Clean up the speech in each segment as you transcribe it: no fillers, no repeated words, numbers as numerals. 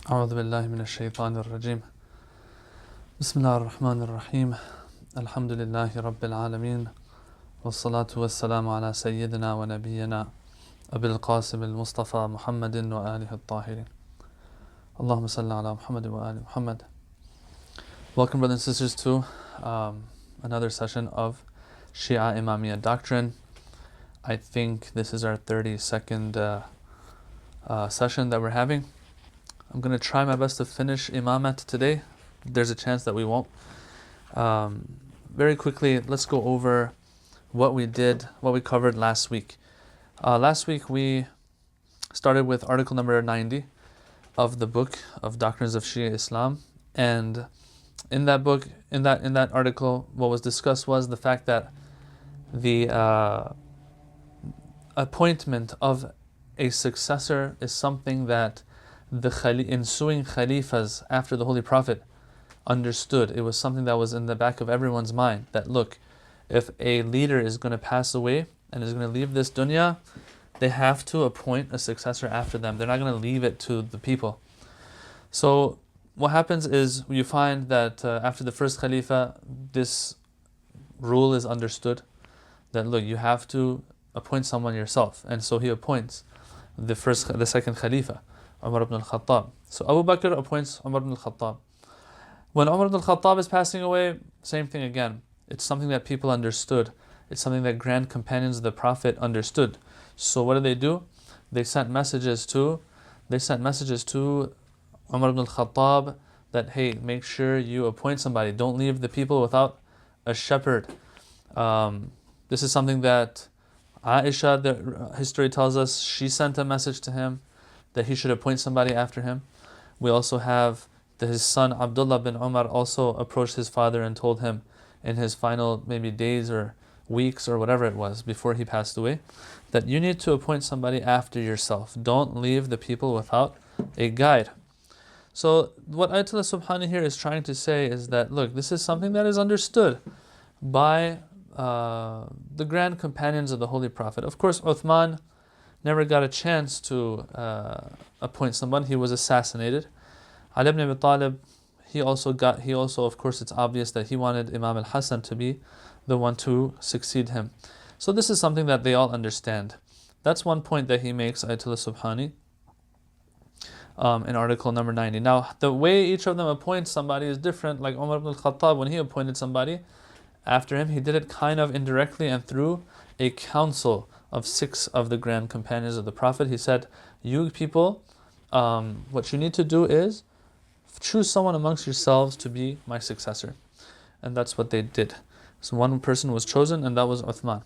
أعوذ بالله من الشيطان الرجيم بسم الله الرحمن الرحيم الحمد لله رب العالمين والصلاة والسلام على سيدنا ونبينا أبي القاسم المصطفى محمد وآله الطاهرين اللهم صل على محمد وآل محمد. Welcome, brothers and sisters, to another session of Shia Imamiyya Doctrine. I think this is our 32nd session that we're having. I'm going to try my best to finish Imamat today. There's a chance that we won't. Very quickly, let's go over what we covered last week. Last week we started with article number 90 of the book of Doctrines of Shia Islam, and in that book, in that article, what was discussed was the fact that the appointment of a successor is something that the ensuing Khalifahs after the Holy Prophet understood. It was something that was in the back of everyone's mind, that look, if a leader is going to pass away and is going to leave this dunya, they have to appoint a successor after them. They're not going to leave it to the people. So what happens is you find that after the first Khalifa, this rule is understood, that look, you have to appoint someone yourself. And so he appoints the second Khalifa, Umar ibn al-Khattab. So Abu Bakr appoints Umar ibn al-Khattab. When Umar ibn al-Khattab is passing away, same thing again. It's something that people understood. It's something that grand companions of the Prophet understood. So what do? They sent messages to Umar ibn al-Khattab that, hey, make sure you appoint somebody. Don't leave the people without a shepherd. This is something that Aisha, the history tells us, she sent a message to him that he should appoint somebody after him. We also have that his son Abdullah bin Umar also approached his father and told him in his final maybe days or weeks or whatever it was before he passed away, that you need to appoint somebody after yourself. Don't leave the people without a guide. So what Ayatollah Subhani here is trying to say is that, look, this is something that is understood by the grand companions of the Holy Prophet. Of course, Uthman never got a chance to appoint someone. He was assassinated. Ali ibn Abi Talib, he also, of course, it's obvious that he wanted Imam al-Hasan to be the one to succeed him. So this is something that they all understand. That's one point that he makes, Ayatollah Subhani, in article number 90. Now, the way each of them appoints somebody is different. Like Umar ibn al-Khattab, when he appointed somebody after him, he did it kind of indirectly and through a council of 6 of the grand companions of the Prophet. He said, you people, what you need to do is choose someone amongst yourselves to be my successor. And that's what they did. So one person was chosen, and that was Uthman.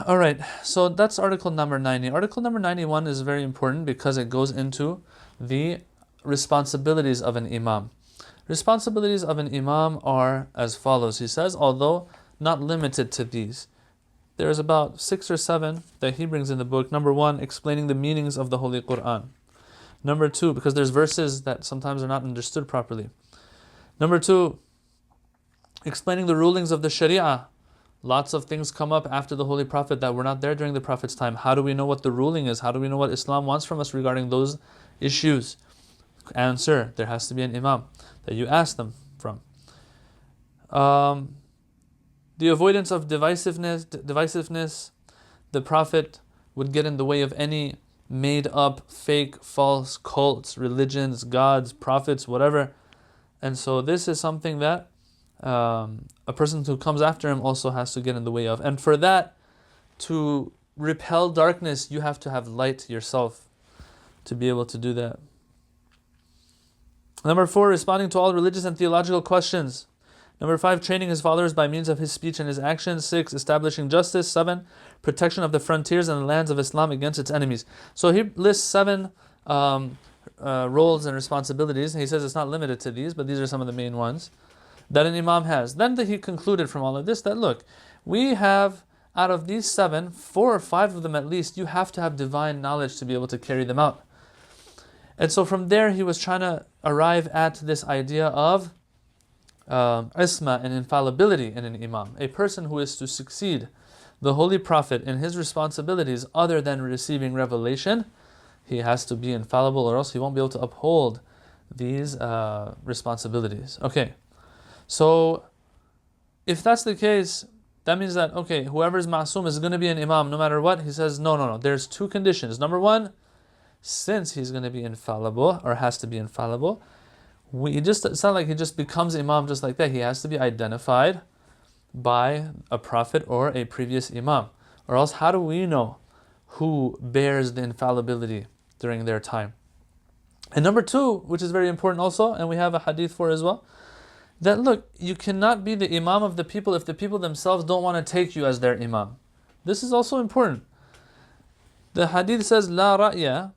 Alright, so that's article number 90. Article number 91 is very important because it goes into the responsibilities of an imam. Responsibilities of an imam are as follows. He says, although not limited to these. There's about 6 or 7 that he brings in the book. Number 1, explaining the meanings of the Holy Quran. Number 2, because there's verses that sometimes are not understood properly. Number 2, explaining the rulings of the Sharia. Lots of things come up after the Holy Prophet that were not there during the Prophet's time. How do we know what the ruling is? How do we know what Islam wants from us regarding those issues? Answer, there has to be an imam that you ask them from. The avoidance of divisiveness, the Prophet would get in the way of any made up, fake, false cults, religions, gods, prophets, whatever. And so this is something that a person who comes after him also has to get in the way of. And for that, to repel darkness, you have to have light yourself to be able to do that. Number 4, responding to all religious and theological questions. Number 5, training his followers by means of his speech and his actions. 6, establishing justice. 7, protection of the frontiers and the lands of Islam against its enemies. So he lists 7 roles and responsibilities. He says it's not limited to these, but these are some of the main ones that an imam has. Then he concluded from all of this that, look, we have, out of these 7, 4 or 5 of them at least, you have to have divine knowledge to be able to carry them out. And so from there he was trying to arrive at this idea of isma and infallibility in an imam. A person who is to succeed the Holy Prophet in his responsibilities other than receiving revelation he has to be infallible, or else he won't be able to uphold these responsibilities. Okay, so if that's the case, that means that, okay, whoever's ma'soom is going to be an imam no matter what. He says, no. There's two conditions. Number one, since he's going to be infallible, or has to be infallible, it's not like he just becomes imam just like that. He has to be identified by a prophet or a previous imam. Or else, how do we know who bears the infallibility during their time? And number two, which is very important also, and we have a hadith for as well, that look, you cannot be the imam of the people if the people themselves don't want to take you as their imam. This is also important. The hadith says, La ra'ya,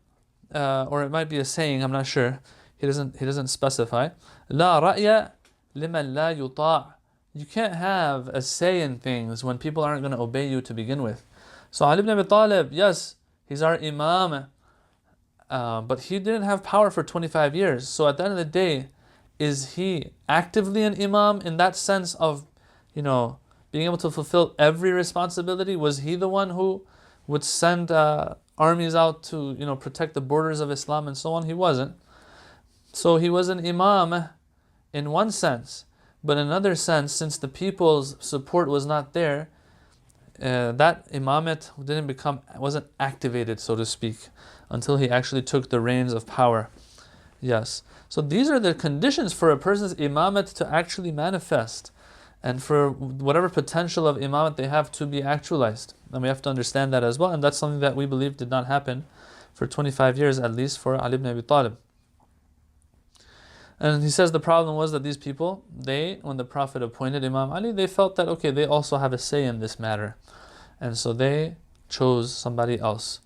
or it might be a saying, I'm not sure. He doesn't specify. La ra'ya liman la yuta'. You can't have a say in things when people aren't going to obey you to begin with. So Ali ibn Abi Talib, yes, he's our imam, but he didn't have power for 25 years. So at the end of the day, is he actively an imam in that sense of, being able to fulfill every responsibility? Was he the one who would send armies out to, protect the borders of Islam and so on? He wasn't. So he was an imam in one sense, but in another sense, since the people's support was not there, that imamate wasn't activated, so to speak, until he actually took the reins of power. Yes. So these are the conditions for a person's imamate to actually manifest, and for whatever potential of imamate they have to be actualized. And we have to understand that as well. And that's something that we believe did not happen for 25 years, at least for Ali ibn Abi Talib. And he says the problem was that these people, when the Prophet appointed Imam Ali, they felt that, okay, they also have a say in this matter. And so they chose somebody else.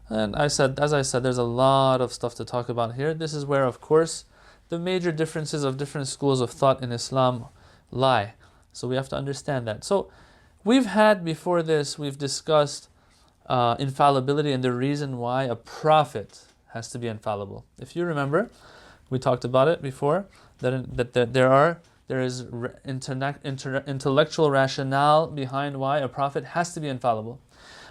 And as I said, there's a lot of stuff to talk about here. This is where, of course, the major differences of different schools of thought in Islam lie. So we have to understand that. So we've discussed infallibility and the reason why a prophet has to be infallible. If you remember, we talked about it before, that there is intellectual rationale behind why a prophet has to be infallible.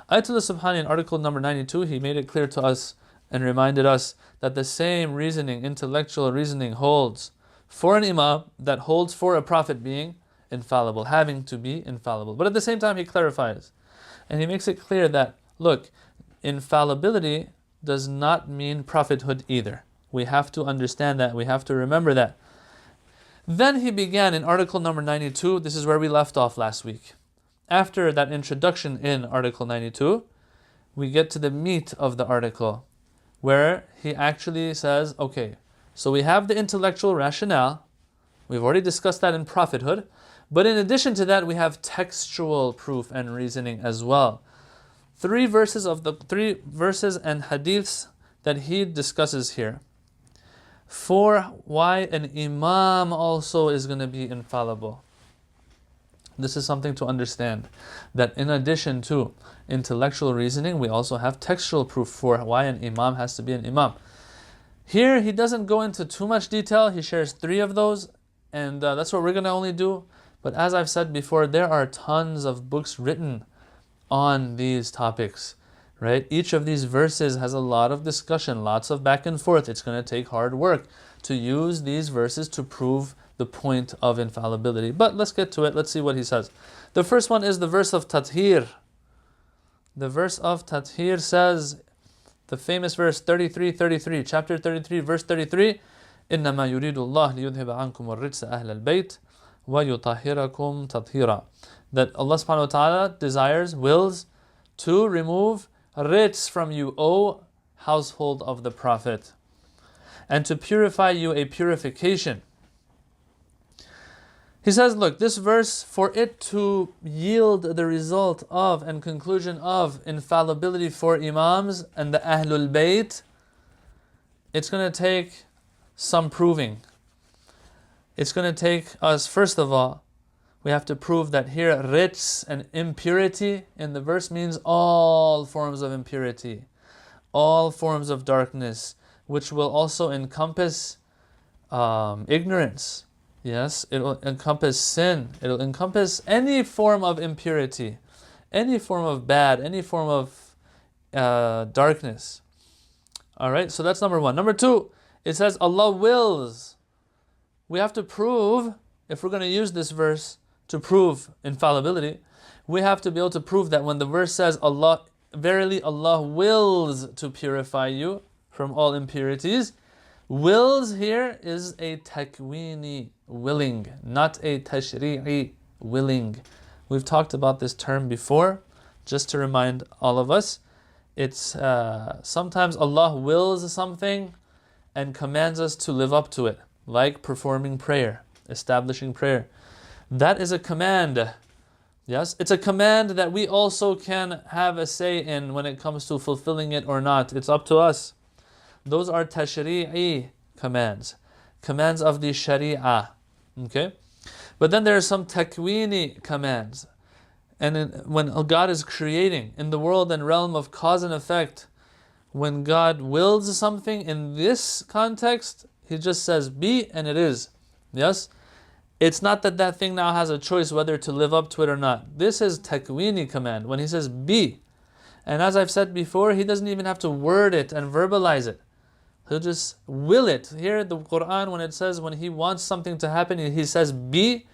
Ayatollah Subhani in article number 92, he made it clear to us and reminded us that the same reasoning, intellectual reasoning, holds for an imam that holds for a prophet being infallible, having to be infallible. But at the same time, he clarifies and he makes it clear that, look, infallibility does not mean prophethood either. We have to understand that. We have to remember that. Then he began in article number 92. This is where we left off last week. After that introduction in article 92, we get to the meat of the article, where he actually says, okay, so we have the intellectual rationale. We've already discussed that in prophethood. But in addition to that, we have textual proof and reasoning as well. Three verses and hadiths that he discusses here for why an imam also is going to be infallible. This is something to understand, that in addition to intellectual reasoning, we also have textual proof for why an imam has to be an imam. Here, he doesn't go into too much detail. He shares three of those, and that's what we're going to only do. But as I've said before, there are tons of books written on these topics, right? Each of these verses has a lot of discussion, lots of back and forth. It's going to take hard work to use these verses to prove the point of infallibility. But let's get to it. Let's see what he says. The first one is the verse of Tathir. The verse of Tathir says, the famous verse 33, chapter 33, verse 33, إِنَّمَا يُرِيدُ اللَّهُ لِيُذْهِبَ عَنْكُمُ الرِّجْسَ أَهْلَ الْبَيْتِ وَيُطَهِّرَكُمْ تَطْهِيرًا. That Allah subhanahu wa ta'ala wills to remove rijs from you, O household of the Prophet, and to purify you a purification. He says, look, this verse, for it to yield the result of and conclusion of infallibility for Imams and the AhlulBayt, it's going to take some proving. It's going to take us, first of all, we have to prove that here rijs and impurity in the verse means all forms of impurity, all forms of darkness, which will also encompass ignorance. Yes, it will encompass sin. It will encompass any form of impurity, any form of bad, any form of darkness. Alright, so that's number one. Number two, it says Allah wills. We have to prove, if we're going to use this verse to prove infallibility, we have to be able to prove that when the verse says Allah, verily Allah wills to purify you from all impurities, wills here is a takwini, willing, not a tashri'i, willing. We've talked about this term before, just to remind all of us. It's sometimes Allah wills something and commands us to live up to it, like performing prayer, establishing prayer. That is a command. Yes, it's a command that we also can have a say in when it comes to fulfilling it or not. It's up to us. Those are tashri'i commands, commands of the sharia. Okay? But then there are some takwini commands. And when God is creating in the world and realm of cause and effect, when God wills something in this context, He just says be and it is. Yes? It's not that that thing now has a choice whether to live up to it or not. This is takwini command, when He says be. And as I've said before, He doesn't even have to word it and verbalize it. He'll just will it. Here the Quran, when it says when He wants something to happen, He says be.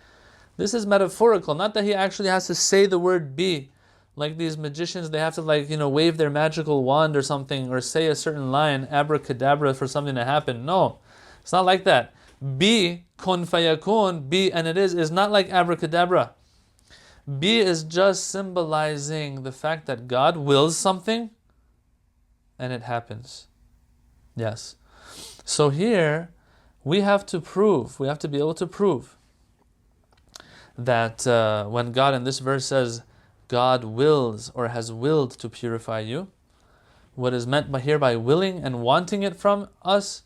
This is metaphorical, not that He actually has to say the word be. Like these magicians, they have to wave their magical wand or something, or say a certain line, abracadabra, for something to happen. No, it's not like that. Be, kun fayakun, be and it is not like abracadabra. Be is just symbolizing the fact that God wills something and it happens. Yes. So here, we have to be able to prove that when God in this verse says, God wills or has willed to purify you, what is meant by here by willing and wanting it from us,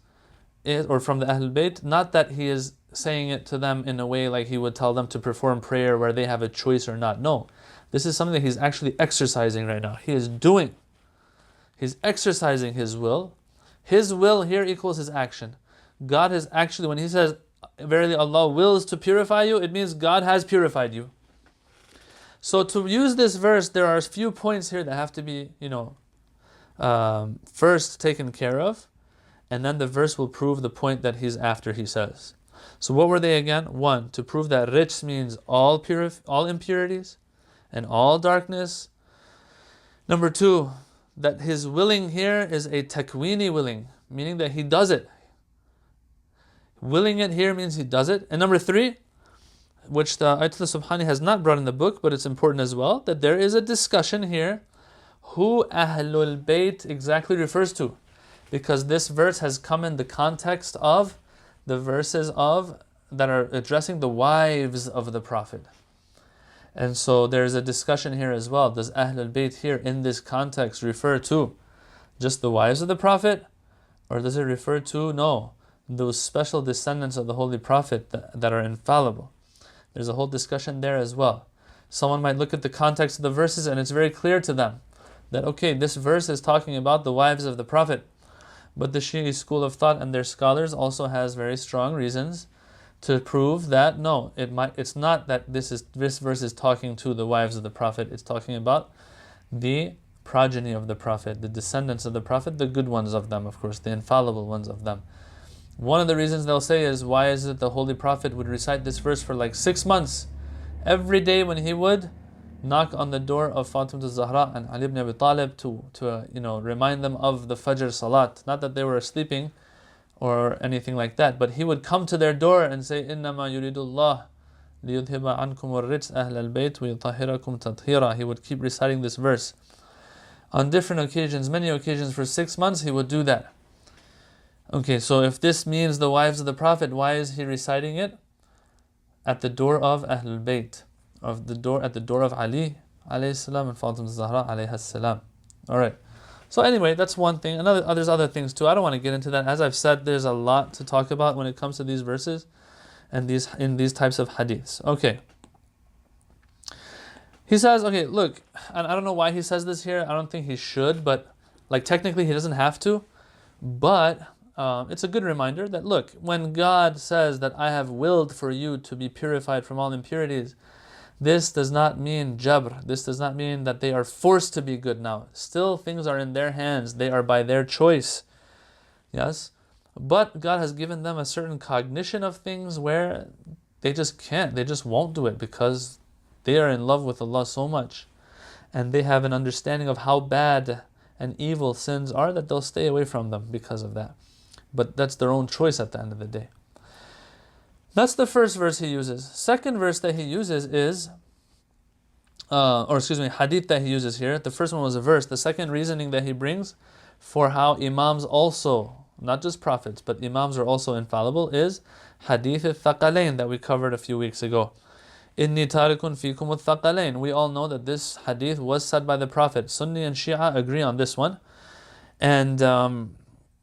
or from the AhlulBayt, not that He is saying it to them in a way like He would tell them to perform prayer where they have a choice or not. No, this is something that He's actually exercising right now. He is doing. He's exercising His will. His will here equals His action. God has actually, when He says, verily Allah wills to purify you, it means God has purified you. So to use this verse, there are a few points here that have to be, first taken care of, and then the verse will prove the point that He's after, He says. So what were they again? One, to prove that rich means all impurities and all darkness. Number two, that His willing here is a takwini willing, meaning that He does it. Willing it here means He does it. And number three, which the Ayatollah Subhani has not brought in the book, but it's important as well, that there is a discussion here who AhlulBayt exactly refers to. Because this verse has come in the context of the verses that are addressing the wives of the Prophet. And so there's a discussion here as well. Does AhlulBayt here in this context refer to just the wives of the Prophet? Or does it refer to, those special descendants of the Holy Prophet that are infallible? There's a whole discussion there as well. Someone might look at the context of the verses and it's very clear to them that, okay, this verse is talking about the wives of the Prophet. But the Shia school of thought and their scholars also has very strong reasons to prove that it's not that this verse is talking to the wives of the Prophet. It's talking about the progeny of the Prophet, the descendants of the Prophet, the good ones of them, of course, the infallible ones of them. One of the reasons they'll say is, why is it the Holy Prophet would recite this verse for like 6 months? Every day when he would knock on the door of Fatima al-Zahra and Ali ibn Abi Talib to remind them of the Fajr Salat. Not that they were sleeping or anything like that, but he would come to their door and say, إِنَّمَا يُرِيدُ اللَّهِ لِيُذْهِبَ عَنْكُمُ الرِّجْسَ أَهْلَ الْبَيْتِ وَيُطَهِّرَكُمْ تَطْهِيرًا. He would keep reciting this verse. On different occasions, many occasions for 6 months, he would do that. Okay, so if this means the wives of the Prophet, why is he reciting it at the door of AhlulBayt, at the door of Ali alayhi salam and Fatima Zahra alayhi salam? All right. So anyway, that's one thing. There's other things too. I don't want to get into that. As I've said, there's a lot to talk about when it comes to these verses and these types of hadiths. Okay. He says, okay, look, and I don't know why he says this here. I don't think he should, but technically he doesn't have to. But it's a good reminder that, look, when God says that I have willed for you to be purified from all impurities, this does not mean jabr. This does not mean that they are forced to be good now. Still, things are in their hands. They are by their choice. Yes? But God has given them a certain cognition of things where they just can't, they just won't do it because they are in love with Allah so much. And they have an understanding of how bad and evil sins are that they'll stay away from them because of that. But that's their own choice at the end of the day. That's the first verse he uses. Second verse that he uses is, hadith that he uses here. The first one was a verse. The second reasoning that he brings for how Imams also, not just prophets, but Imams are also infallible is Hadith al-Thaqalain that we covered a few weeks ago. Inni tarikun fikum al-Thaqalain. We all know that this hadith was said by the Prophet. Sunni and Shia agree on this one. And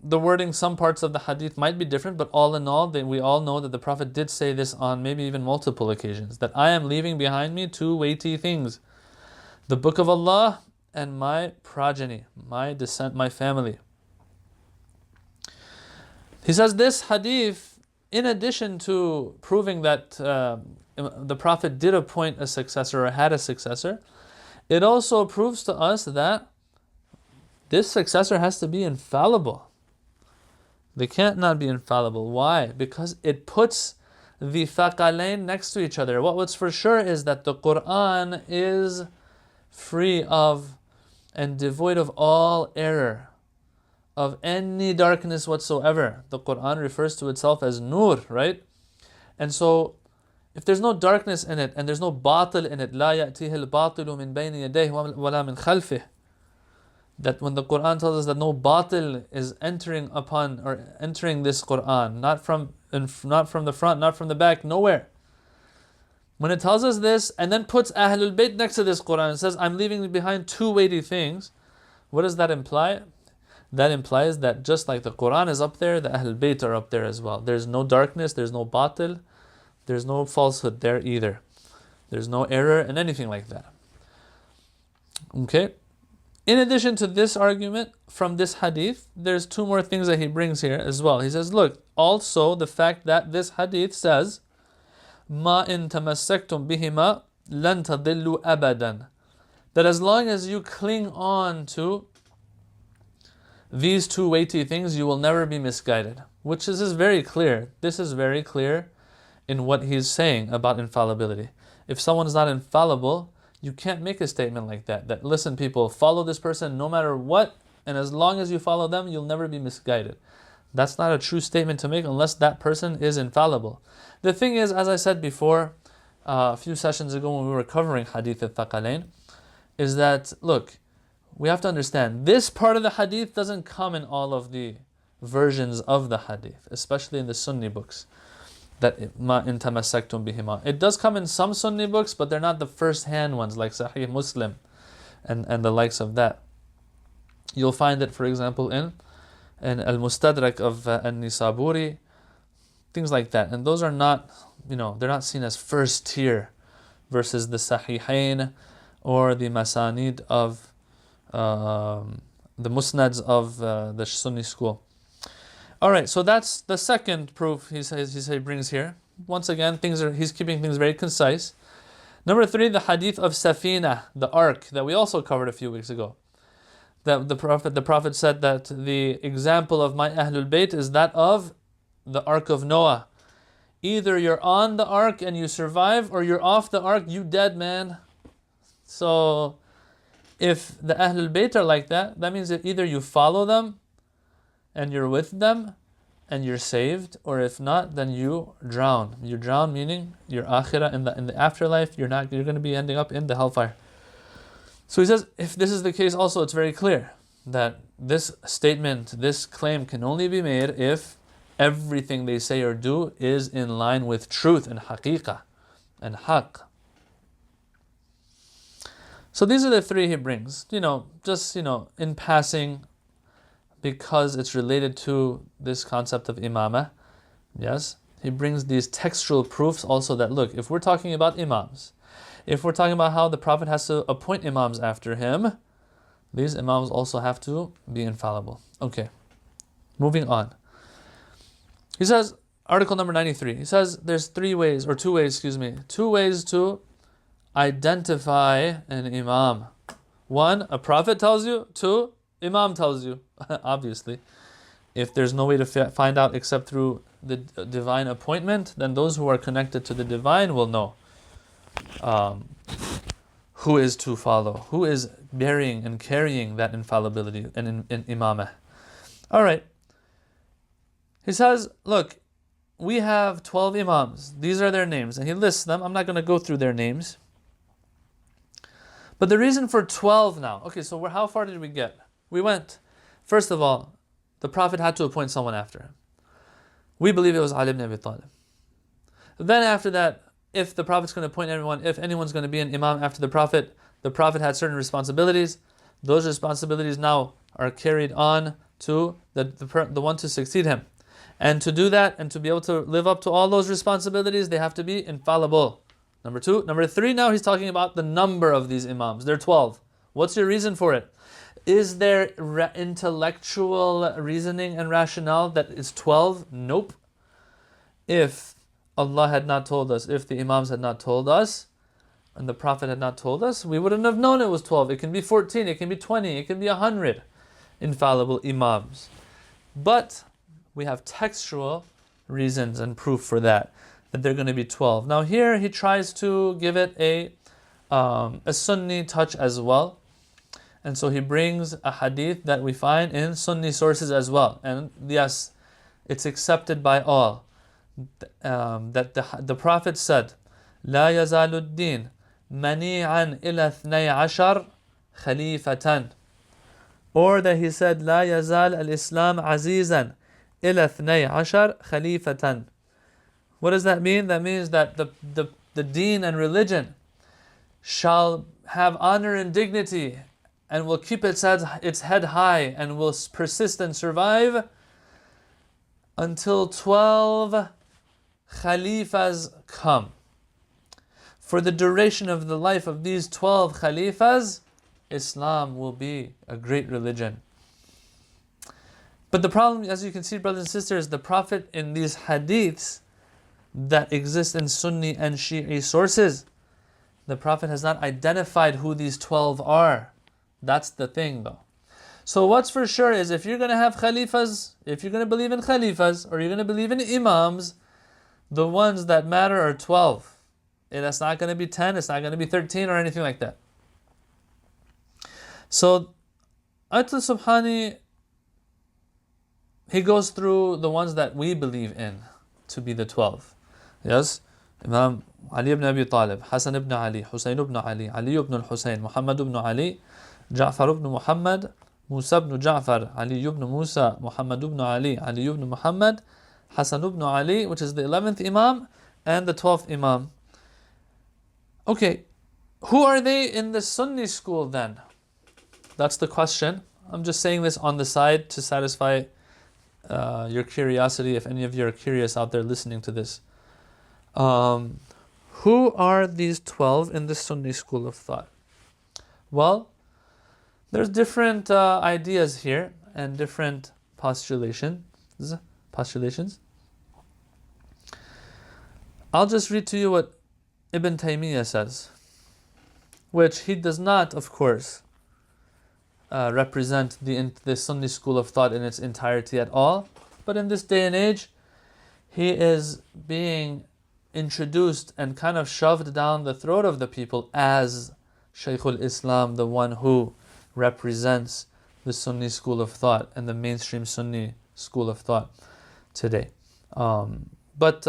the wording, some parts of the hadith might be different, but all in all, we all know that the Prophet did say this on maybe even multiple occasions, that I am leaving behind me two weighty things: the Book of Allah and my progeny, my descent, my family. He says this hadith, in addition to proving that the Prophet did appoint a successor or had a successor, it also proves to us that this successor has to be infallible. They can't not be infallible. Why? Because it puts the thaqalain next to each other. What's for sure is that the Quran is free of and devoid of all error, of any darkness whatsoever. The Quran refers to itself as nur, right? And so, if there's no darkness in it and there's no batil in it, لا يأتيه الباطل من بين يديه ولا من خلفه, that when the Quran tells us that no batil is entering this Quran, not from the front, not from the back, nowhere. When it tells us this and then puts AhlulBayt next to this Quran and says, I'm leaving behind two weighty things, what does that imply? That implies that just like the Quran is up there, the AhlulBayt are up there as well. There's no darkness, there's no batil, there's no falsehood there either. There's no error and anything like that. Okay? In addition to this argument from this hadith, there's two more things that he brings here as well. He says, look, also the fact that this hadith says, مَا إِن تَمَسَّكْتُمْ بِهِمَا لَن تَضِلُّوا أَبَدًا, that as long as you cling on to these two weighty things, you will never be misguided. Which is very clear. This is very clear in what he's saying about infallibility. If someone is not infallible, you can't make a statement like that. That, listen people, follow this person no matter what, and as long as you follow them, you'll never be misguided. That's not a true statement to make unless that person is infallible. The thing is, as I said before, a few sessions ago when we were covering Hadith al-Thaqalain, is that, look, we have to understand, this part of the hadith doesn't come in all of the versions of the hadith, especially in the Sunni books. That ma in tamassaktum bihima. It does come in some Sunni books, but they're not the first-hand ones like Sahih Muslim and the likes of that. You'll find it, for example, in Al-Mustadrak of An-Nisaburi, things like that. And those are not, they're not seen as first tier versus the Sahihain or the Masanid of the Musnads of the Sunni school. Alright, so that's the second proof he brings here. Once again, he's keeping things very concise. Number 3, the hadith of Safina, the ark, that we also covered a few weeks ago. That the Prophet said that the example of my AhlulBayt is that of the ark of Noah. Either you're on the ark and you survive, or you're off the ark, you dead, man. So, if the AhlulBayt are like that, that means that either you follow them and you're with them and you're saved, or if not, then you drown. You drown meaning your akhirah in the afterlife, you're going to be ending up in the hellfire. So he says, if this is the case also, it's very clear that this statement, this claim can only be made if everything they say or do is in line with truth and haqiqah and haqq. So these are the 3 he brings, just in passing, because it's related to this concept of imamah. Yes, he brings these textual proofs also that, look, if we're talking about imams, if we're talking about how the Prophet has to appoint imams after him, these imams also have to be infallible. Okay, moving on. He says, article number 93, he says there's 2 ways to identify an imam. 1, a prophet tells you. 2, imam tells you, obviously. if there's no way to find out except through the divine appointment, then those who are connected to the divine will know who is to follow, who is bearing and carrying that infallibility and in imamah. All right. He says, look, we have 12 imams. These are their names. And he lists them. I'm not going to go through their names. But the reason for 12 now. Okay, so how far did we get? We went, first of all, the Prophet had to appoint someone after him. We believe it was Ali ibn Abi Talib. Then after that, if the Prophet's going to appoint everyone, if anyone's going to be an imam after the Prophet had certain responsibilities. Those responsibilities now are carried on to the one to succeed him. And to do that and to be able to live up to all those responsibilities, they have to be infallible. Number two. Number three, now he's talking about the number of these imams. They're 12. What's your reason for it? Is there intellectual reasoning and rationale that it's 12? Nope. If Allah had not told us, if the imams had not told us, and the Prophet had not told us, we wouldn't have known it was 12. It can be 14, it can be 20, it can be 100 infallible imams. But we have textual reasons and proof for that they're going to be 12. Now here he tries to give it a Sunni touch as well. And so he brings a hadith that we find in Sunni sources as well. And yes, it's accepted by all. That the Prophet said, لا يزال الدين منيعا إلى 12 خليفة. Or that he said, لا يزال الإسلام عزيزا إلى 12 خليفة. What does that mean? That means that the deen and religion shall have honor and dignity and will keep its head high and will persist and survive until 12 Khalifahs come. For the duration of the life of these 12 Khalifahs, Islam will be a great religion. But the problem, as you can see, brothers and sisters, the Prophet in these hadiths that exist in Sunni and Shi'i sources, the Prophet has not identified who these 12 are. That's the thing though. So what's for sure is if you're going to have Khalifahs, if you're going to believe in Khalifahs, or you're going to believe in Imams, the ones that matter are 12. And that's not going to be 10, it's not going to be 13 or anything like that. So Atul Subhani, he goes through the ones that we believe in to be the 12. Yes, Imam Ali ibn Abi Talib, Hassan ibn Ali, Husayn ibn Ali, Ali ibn al-Husayn, Muhammad ibn Ali, Ja'far ibn Muhammad, Musa ibn Ja'far, Ali ibn Musa, Muhammad ibn Ali, Ali ibn Muhammad, Hassan ibn Ali, which is the 11th Imam, and the 12th Imam. Okay, who are they in the Sunni school then? That's the question. I'm just saying this on the side to satisfy your curiosity, if any of you are curious out there listening to this. Who are these 12 in the Sunni school of thought? Well, there's different ideas here and different postulations. I'll just read to you what Ibn Taymiyyah says, which he does not, of course, represent the Sunni school of thought in its entirety at all. But in this day and age, he is being introduced and kind of shoved down the throat of the people as Shaykh al-Islam, the one who represents the Sunni school of thought and the mainstream Sunni school of thought today. But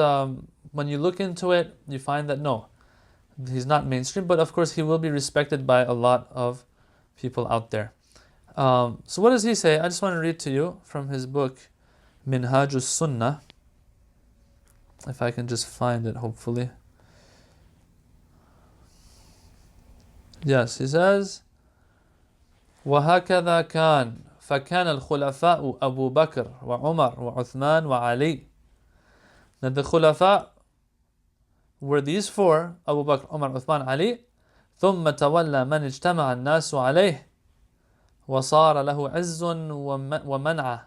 when you look into it, you find that no, he's not mainstream, but of course he will be respected by a lot of people out there. So what does he say? I just want to read to you from his book, Minhajus Sunnah. If I can just find it, hopefully. Yes, he says, وَهَكَذَا كَانَ فَكَانَ الْخُلَفَاءُ أَبُو بَكْرَ وَعُمَرْ وَعُثْمَانْ وَعَلِي. Now the Khulafa were these four, Abu Bakr, Umar, Uthman, Ali. ثُمَّ تَوَلَّى مَنْ اجْتَمَعَ النَّاسُ عَلَيْهِ وَصَارَ لَهُ عِزٌّ وَمَنْعَةٌ.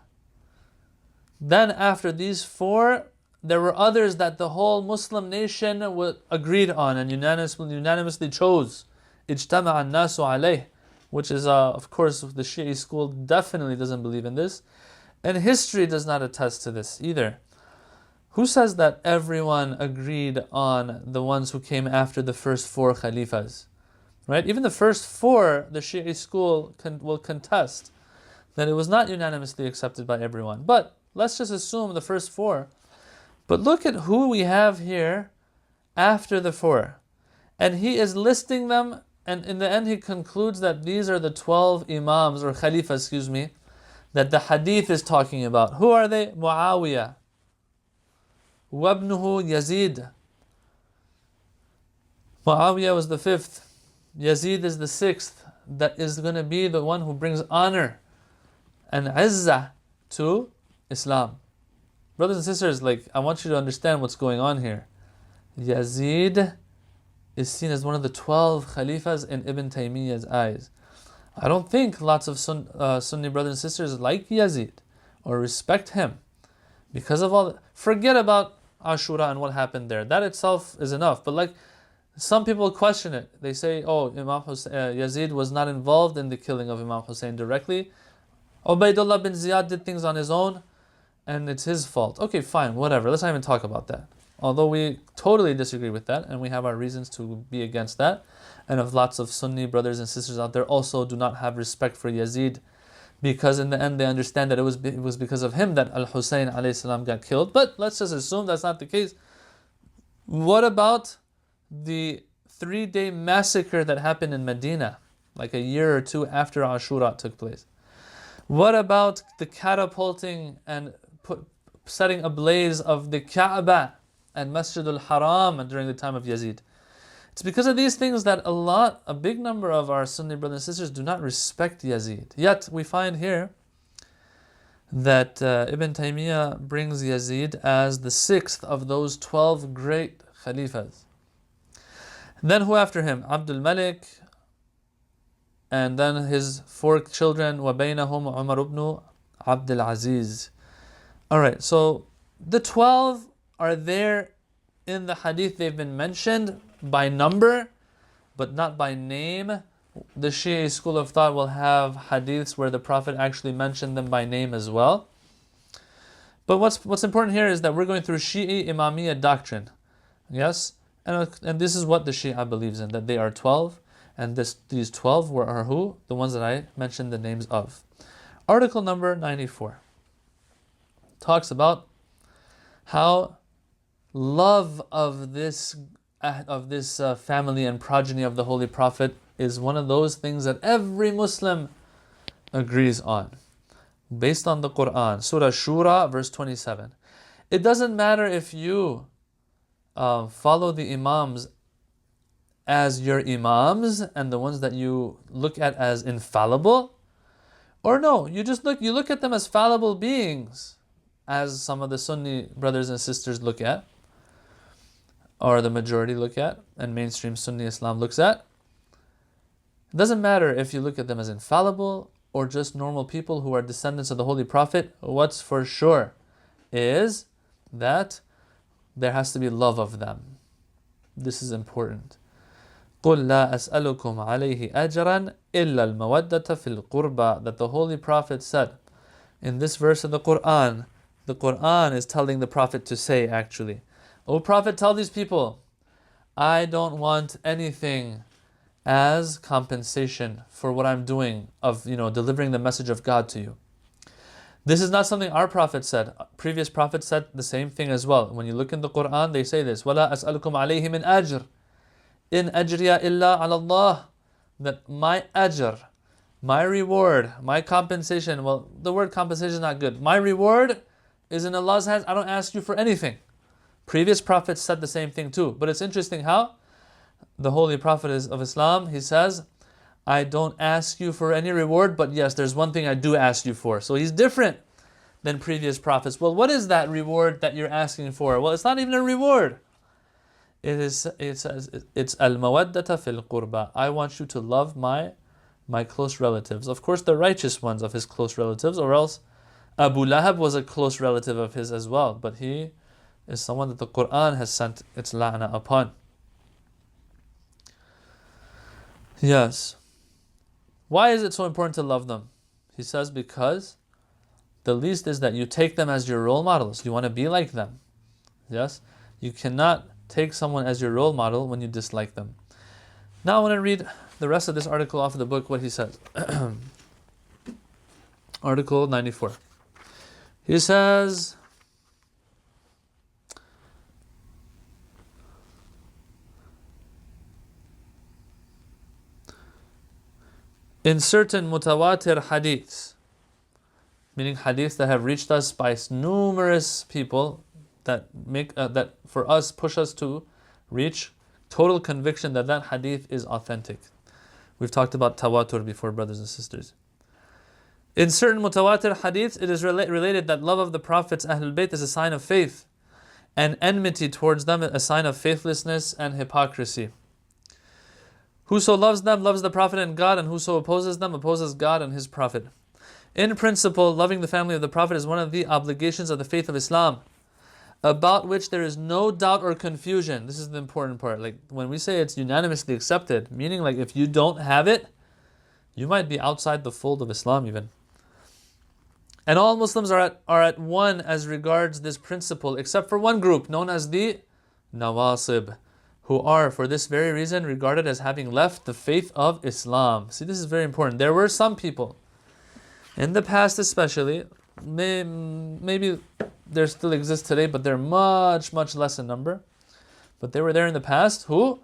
Then after these four, there were others that the whole Muslim nation agreed on and unanimously chose. اجتمع الناس عليه, which is, of course, the Shia school definitely doesn't believe in this. And history does not attest to this either. Who says that everyone agreed on the ones who came after the first four Khalifahs? Right? Even the first four, the Shia school will contest that it was not unanimously accepted by everyone. But let's just assume the first four. But look at who we have here after the four. And he is listing them, and in the end he concludes that these are the 12 Imams, or Khalifahs, that the Hadith is talking about. Who are they? Muawiyah. Wabnuhu Yazid. Muawiyah was the fifth. Yazid is the sixth. That is going to be the one who brings honor and izzah to Islam. Brothers and sisters, I want you to understand what's going on here. Yazid is seen as one of the 12 Khalifahs in Ibn Taymiyyah's eyes. I don't think lots of Sunni brothers and sisters like Yazid or respect him because of all. Forget about Ashura and what happened there. That itself is enough. But some people question it. They say, Yazid was not involved in the killing of Imam Hussein directly. Ubaidullah bin Ziyad did things on his own, and it's his fault. Okay, fine, whatever. Let's not even talk about that. Although we totally disagree with that, and we have our reasons to be against that. And of lots of Sunni brothers and sisters out there also do not have respect for Yazid, because in the end they understand that it was because of him that Al-Hussein alayhi salam got killed. But let's just assume that's not the case. What about the 3-day massacre that happened in Medina, like a year or two after Ashura took place? What about the catapulting and setting ablaze of the Kaaba and Masjid al-Haram during the time of Yazid? It's because of these things that a big number of our Sunni brothers and sisters do not respect Yazid. Yet we find here that Ibn Taymiyyah brings Yazid as the sixth of those 12 great Khalifahs. Then who after him? Abdul Malik, and then his 4 children, وَبَيْنَهُمْ Umar ibn Abdul Aziz. Alright, so the 12 are there in the hadith. They've been mentioned by number, but not by name. The Shia school of thought will have hadiths where the Prophet actually mentioned them by name as well. But what's important here is that we're going through Shia Imamiyya doctrine. Yes? And this is what the Shia believes in, that they are 12. And these 12 are who? The ones that I mentioned the names of. Article number 94 talks about how love of this family and progeny of the Holy Prophet is one of those things that every Muslim agrees on, based on the Quran. Surah Shura, verse 27. It doesn't matter if you follow the Imams as your Imams and the ones that you look at as infallible, or no, you look at them as fallible beings, as some of the Sunni brothers and sisters look at, or the majority look at, and mainstream Sunni Islam looks at. It doesn't matter if you look at them as infallible or just normal people who are descendants of the Holy Prophet. What's for sure is that there has to be love of them. This is important. قُلْ لَا أَسْأَلُكُمْ عَلَيْهِ أَجْرًا إِلَّا الْمَوَدَّةَ فِي الْقُرْبَى, that the Holy Prophet said in this verse of the Quran is telling the Prophet to say, actually, O Prophet, tell these people, I don't want anything as compensation for what I'm doing of delivering the message of God to you. This is not something our Prophet said. Previous prophets said the same thing as well. When you look in the Quran, they say this, وَلَا أَسْأَلُكُمْ عَلَيْهِ مِنْ أَجْرٍ in ajriya illa ala Allah, that my ajr, my reward, my compensation, well, the word compensation is not good. My reward is in Allah's hands. I don't ask you for anything. Previous prophets said the same thing too. But it's interesting how the Holy Prophet of Islam, he says, I don't ask you for any reward, but yes, there's one thing I do ask you for. So he's different than previous prophets. Well, what is that reward that you're asking for? Well, it's not even a reward. It says it's al-mawaddata fil qurba. I want you to love my close relatives. Of course, the righteous ones of his close relatives, or else Abu Lahab was a close relative of his as well. But he is someone that the Quran has sent its la'na upon. Yes. Why is it so important to love them? He says because the least is that you take them as your role models. You want to be like them. Yes? You cannot take someone as your role model when you dislike them. Now I want to read the rest of this article off of the book, what he says. Article 94. He says, in certain mutawatir hadiths, meaning hadiths that have reached us by numerous people that make that for us push us to reach total conviction that that hadith is authentic. We've talked about tawatur before, brothers and sisters. In certain mutawatir hadiths, it is related that love of the Prophet's AhlulBayt is a sign of faith, and enmity towards them a sign of faithlessness and hypocrisy. Whoso loves them loves the Prophet and God, and whoso opposes them opposes God and His Prophet. In principle, loving the family of the Prophet is one of the obligations of the faith of Islam, about which there is no doubt or confusion. This is the important part. Like when we say it's unanimously accepted, meaning like if you don't have it, you might be outside the fold of Islam even. And all Muslims are at one as regards this principle, except for one group known as the Nawasib, who are, for this very reason, regarded as having left the faith of Islam. See, this is very important. There were some people, in the past especially, maybe there still exists today, but they're much, much less in number. But they were there in the past who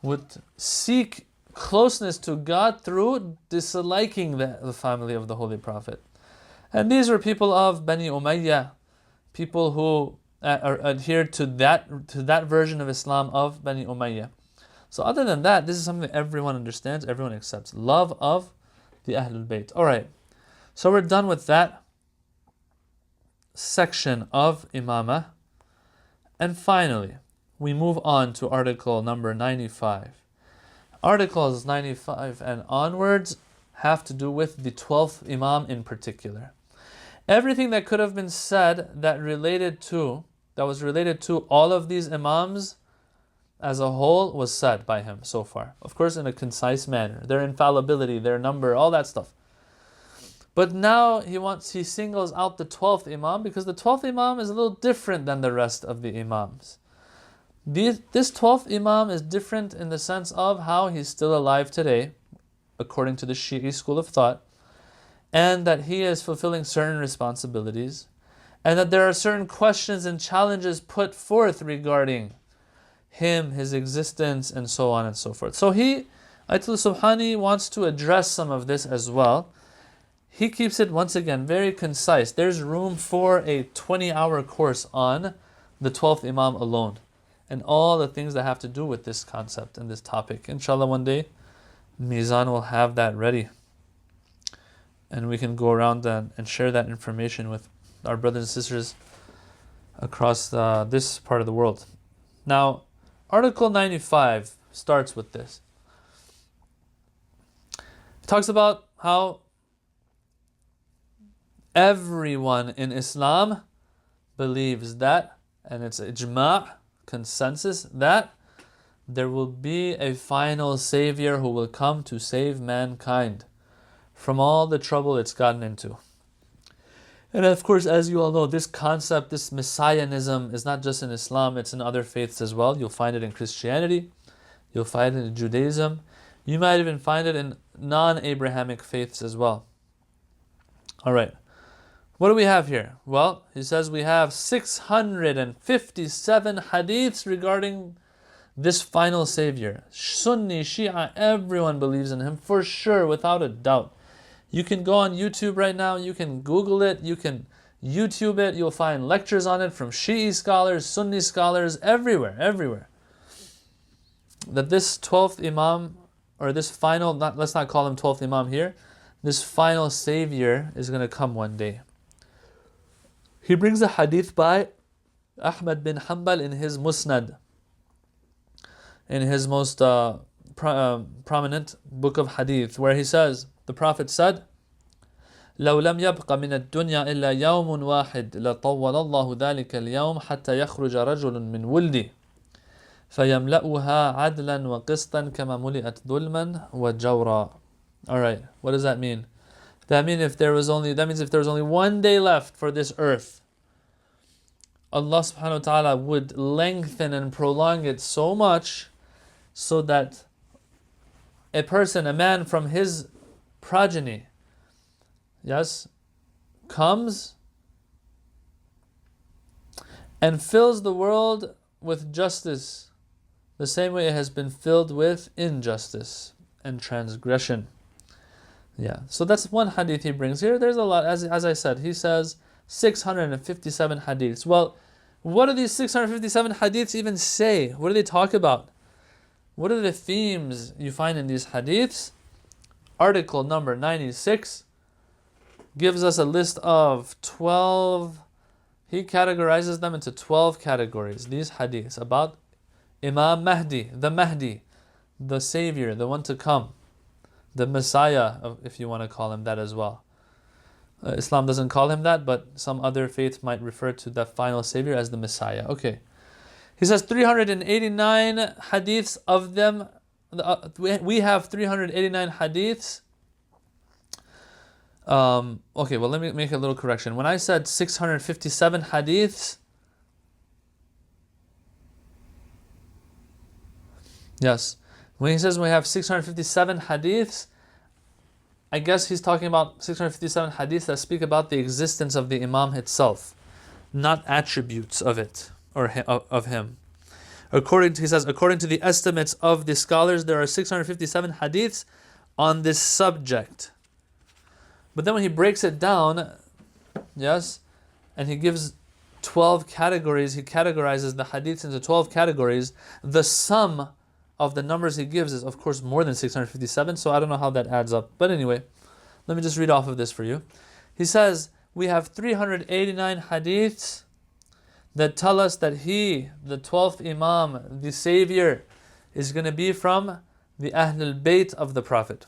would seek closeness to God through disliking the family of the Holy Prophet. And these were people of Bani Umayyah, people who adhered to that version of Islam of Bani Umayyah. So other than that, this is something that everyone understands, everyone accepts. Love of the Ahlul Bayt. Alright, so we're done with that section of Imamah. And finally, we move on to article number 95. Articles 95 and onwards have to do with the 12th Imam in particular. Everything that could have been said that was related to all of these Imams as a whole was said by him so far. Of course, in a concise manner. Their infallibility, their number, all that stuff. But now he singles out the 12th Imam because the 12th Imam is a little different than the rest of the Imams. This 12th Imam is different in the sense of how he's still alive today, according to the Shia school of thought, and that he is fulfilling certain responsibilities, and that there are certain questions and challenges put forth regarding him, his existence, and so on and so forth. So Ayatollah Subhani wants to address some of this as well. He keeps it, once again, very concise. There's room for a 20-hour course on the 12th Imam alone, and all the things that have to do with this concept and this topic. Inshallah, one day, Mizan will have that ready, and we can go around and share that information with our brothers and sisters across this part of the world. Now, Article 95 starts with this. It talks about how everyone in Islam believes that, and it's ijma', consensus, that there will be a final savior who will come to save mankind from all the trouble it's gotten into. And of course, as you all know, this concept, this messianism, is not just in Islam, it's in other faiths as well. You'll find it in Christianity, you'll find it in Judaism, you might even find it in non-Abrahamic faiths as well. Alright, what do we have here? Well, he says we have 657 hadiths regarding this final savior. Sunni, Shia, everyone believes in him for sure, without a doubt. You can go on YouTube right now, you can Google it, you can YouTube it, you'll find lectures on it from Shia scholars, Sunni scholars, everywhere. That this 12th Imam, or this final, let's not call him 12th Imam here, this final savior is going to come one day. He brings a hadith by Ahmad bin Hanbal in his Musnad, in his most prominent book of hadith, where he says, the Prophet said, لو لم يبق من الدنيا إلا يوم واحد لطول الله ذلك اليوم حتى يخرج رجل من ولدي فيملأها عدلا وقسطا كما ملئت ظلما وجورا. Alright, what does that mean? That means if there was only one day left for this earth, Allah subhanahu wa ta'ala would lengthen and prolong it so much so that a person, a man from his progeny, yes, comes and fills the world with justice the same way it has been filled with injustice and transgression. Yeah, so that's one hadith he brings here. There's a lot, as I said, he says 657 hadiths. Well, what do these 657 hadiths even say? What do they talk about? What are the themes you find in these hadiths? Article number 96 gives us a list of 12. He categorizes them into 12 categories. These hadiths about Imam Mahdi, the Savior, the one to come, the Messiah, if you want to call him that as well. Islam doesn't call him that, but some other faith might refer to the final Savior as the Messiah. Okay. He says 389 hadiths of them. We have 389 hadiths. Okay, well, let me make a little correction. When I said 657 hadiths, yes, when he says we have 657 hadiths, I guess he's talking about 657 hadiths that speak about the existence of the Imam itself, not attributes of it or of him. According to the estimates of the scholars, there are 657 hadiths on this subject. But then when he breaks it down, yes, and he gives 12 categories, he categorizes the hadiths into 12 categories. The sum of the numbers he gives is, of course, more than 657, so I don't know how that adds up. But anyway, let me just read off of this for you. He says, we have 389 hadiths that tell us that he, the 12th Imam, the Savior, is going to be from the AhlulBayt of the Prophet.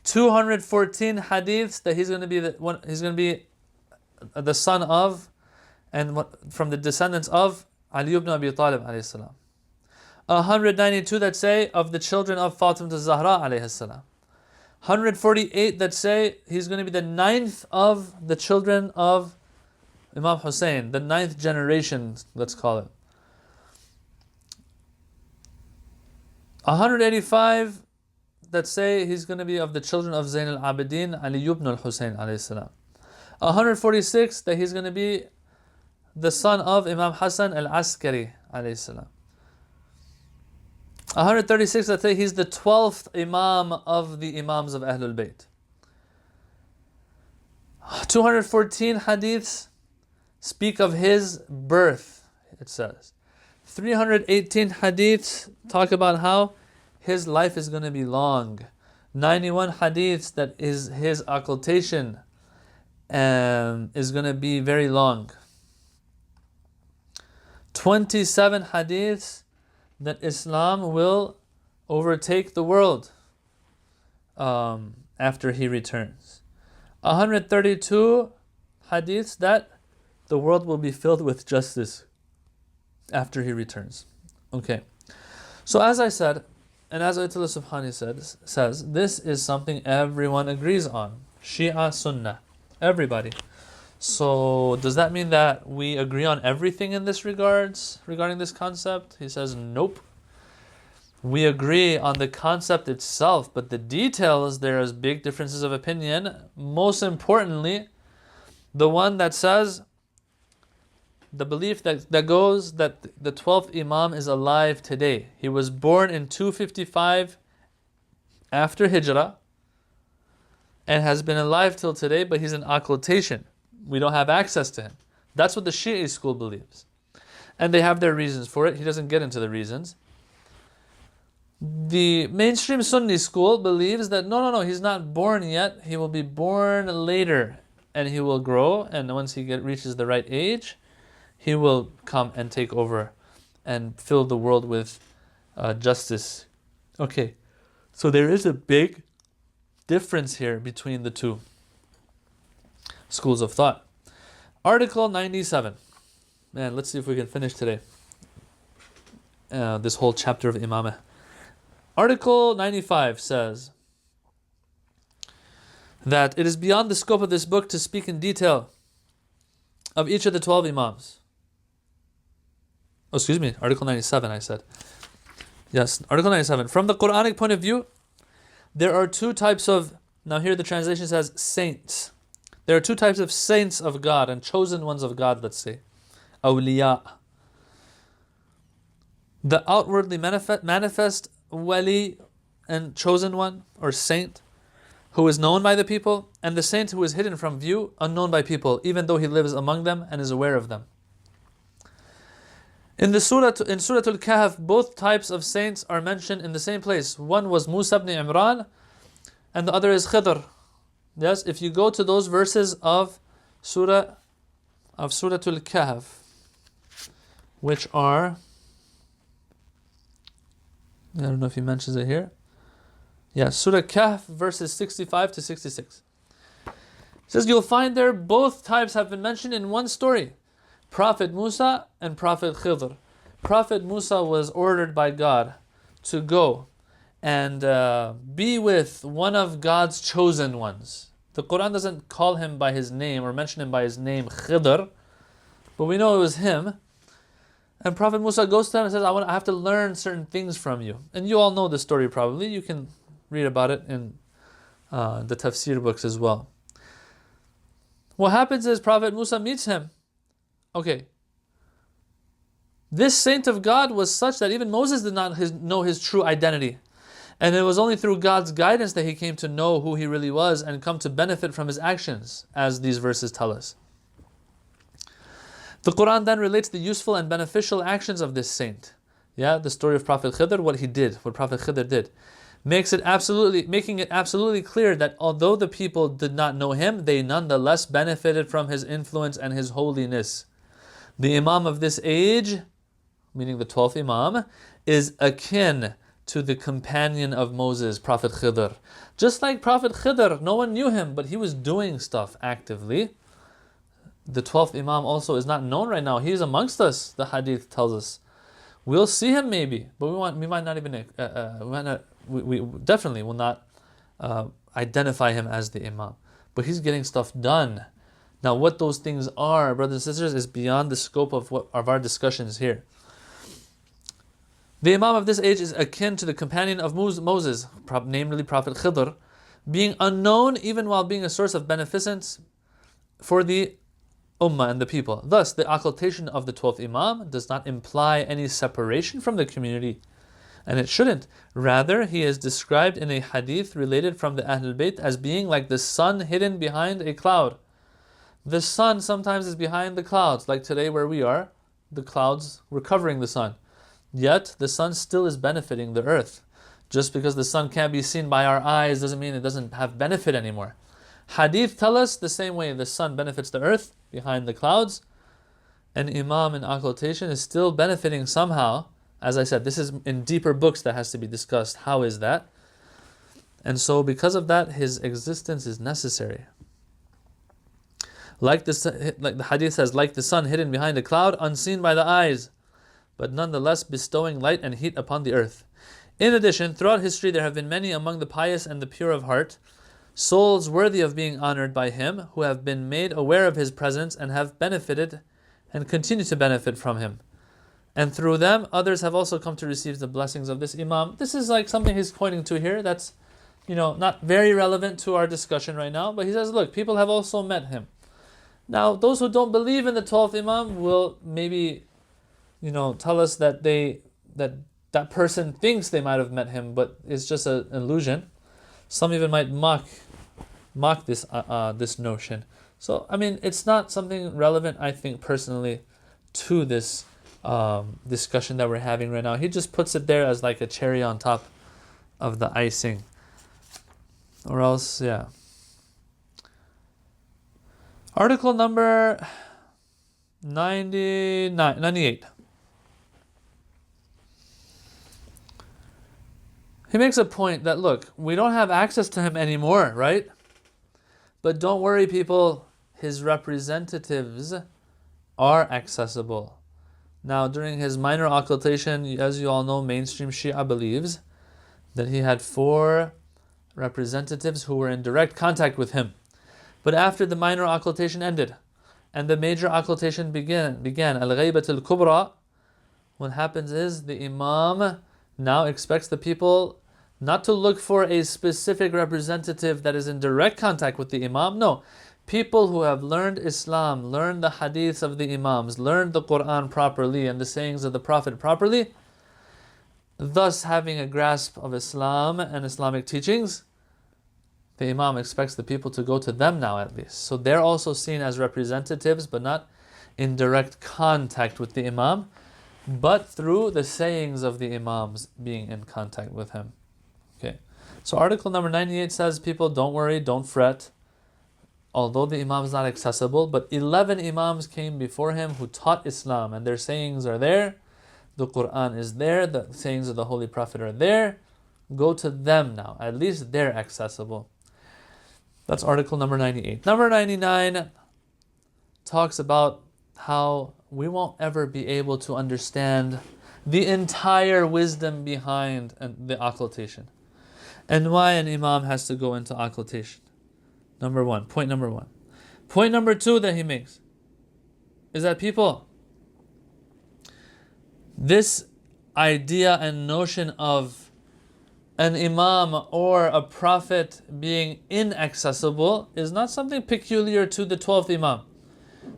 214 hadiths that he's going to be the son of and from the descendants of Ali ibn Abi Talib alayhi salam. 192 that say of the children of Fatimah al-Zahra alayhi salam. 148 that say he's going to be the 9th of the children of Imam Hussein, the 9th generation, let's call it. 185 that say he's going to be of the children of Zayn al-Abidin, Ali ibn al-Hussein alayhi salam. 146 that he's going to be the son of Imam Hassan al-Askari alayhi salam. 136 that say he's the 12th Imam of the Imams of AhlulBayt. 214 hadiths speak of his birth, it says. 318 hadiths talk about how his life is going to be long. 91 hadiths that is his occultation is going to be very long. 27 hadiths that Islam will overtake the world after he returns. 132 hadiths that the world will be filled with justice after he returns. Okay. So as I said, and as Ayatollah Subhani says, this is something everyone agrees on. Shia, Sunnah, everybody. So does that mean that we agree on everything in this regarding this concept? He says, nope. We agree on the concept itself, but the details, there is big differences of opinion. Most importantly, the one that says, the belief that goes that the 12th Imam is alive today. He was born in 255 after Hijrah and has been alive till today, but he's in occultation. We don't have access to him. That's what the Shia school believes. And they have their reasons for it. He doesn't get into the reasons. The mainstream Sunni school believes that no, he's not born yet. He will be born later and he will grow, and once he reaches the right age, he will come and take over and fill the world with justice. Okay, so there is a big difference here between the two schools of thought. Article 97. Man, let's see if we can finish today this whole chapter of Imamah. Article 95 says, that it is beyond the scope of this book to speak in detail of each of the 12 Imams. Oh, excuse me, Article 97 I said. Yes, Article 97. From the Quranic point of view, there are two types of, now here the translation says saints. There are two types of saints of God and chosen ones of God, let's say. Awliya. The outwardly manifest wali and chosen one, or saint, who is known by the people, and the saint who is hidden from view, unknown by people, even though he lives among them and is aware of them. In Surah Al-Kahf, both types of saints are mentioned in the same place. One was Musa ibn Imran, and the other is Khidr. Yes, if you go to those verses of Surah Al-Kahf, which are, I don't know if he mentions it here. Yeah, Surah Kahf, verses 65 to 66. It says, you'll find there both types have been mentioned in one story. Prophet Musa and Prophet Khidr. Prophet Musa was ordered by God to go and be with one of God's chosen ones. The Quran doesn't call him by his name or mention him by his name, Khidr, but we know it was him. And Prophet Musa goes to him and says, I have to learn certain things from you. And you all know the story probably. You can read about it in the tafsir books as well. What happens is Prophet Musa meets him. Okay. This saint of God was such that even Moses did not know his true identity. And it was only through God's guidance that he came to know who he really was and come to benefit from his actions, as these verses tell us. The Quran then relates the useful and beneficial actions of this saint. Yeah, the story of Prophet Khidr, what Prophet Khidr did. Making it absolutely clear that although the people did not know him, they nonetheless benefited from his influence and his holiness. The Imam of this age, meaning the 12th Imam, is akin to the companion of Moses, Prophet Khidr. Just like Prophet Khidr, no one knew him, but he was doing stuff actively. The 12th Imam also is not known right now. He is amongst us, the Hadith tells us. We'll see him maybe, but we might not even, we definitely will not identify him as the Imam. But he's getting stuff done. Now what those things are, brothers and sisters, is beyond the scope of our discussions here. The Imam of this age is akin to the companion of Moses, namely Prophet Khidr, being unknown even while being a source of beneficence for the Ummah and the people. Thus, the occultation of the 12th Imam does not imply any separation from the community, and it shouldn't. Rather, he is described in a hadith related from the AhlulBayt as being like the sun hidden behind a cloud. The sun sometimes is behind the clouds, like today where we are. The clouds were covering the sun. Yet, the sun still is benefiting the earth. Just because the sun can't be seen by our eyes doesn't mean it doesn't have benefit anymore. Hadith tell us the same way the sun benefits the earth behind the clouds, an Imam in occultation is still benefiting somehow. As I said, this is in deeper books that has to be discussed. How is that? And so because of that, his existence is necessary. Like the Hadith says, like the sun hidden behind a cloud, unseen by the eyes, but nonetheless bestowing light and heat upon the earth. In addition, throughout history there have been many among the pious and the pure of heart, souls worthy of being honored by him, who have been made aware of his presence and have benefited and continue to benefit from him. And through them, others have also come to receive the blessings of this Imam. This is like something he's pointing to here that's, not very relevant to our discussion right now, but he says, look, people have also met him. Now, those who don't believe in the 12th Imam will maybe, tell us that that person thinks they might have met him, but it's just an illusion. Some even might mock this notion. So, it's not something relevant, I think, personally, to this discussion that we're having right now. He just puts it there as like a cherry on top of the icing. Or else, yeah. Article number 98. He makes a point that, look, we don't have access to him anymore, right? But don't worry, people, his representatives are accessible. Now, during his minor occultation, as you all know, mainstream Shia believes that he had 4 representatives who were in direct contact with him. But after the minor occultation ended and the major occultation began al-ghaybat al-kubra, what happens is the Imam now expects the people not to look for a specific representative that is in direct contact with the Imam. No, people who have learned Islam, learned the Hadiths of the Imams, learned the Quran properly and the sayings of the Prophet properly, thus having a grasp of Islam and Islamic teachings, the Imam expects the people to go to them now at least. So they're also seen as representatives, but not in direct contact with the Imam, but through the sayings of the Imams being in contact with him. Okay. So article number 98 says, people, don't worry, don't fret. Although the Imam is not accessible, but 11 Imams came before him who taught Islam, and their sayings are there. The Quran is there. The sayings of the Holy Prophet are there. Go to them now. At least they're accessible. That's article number 98. Number 99 talks about how we won't ever be able to understand the entire wisdom behind the occultation, and why an Imam has to go into occultation. Point number one. Point number two that he makes is that people, this idea and notion of an Imam or a Prophet being inaccessible is not something peculiar to the 12th Imam.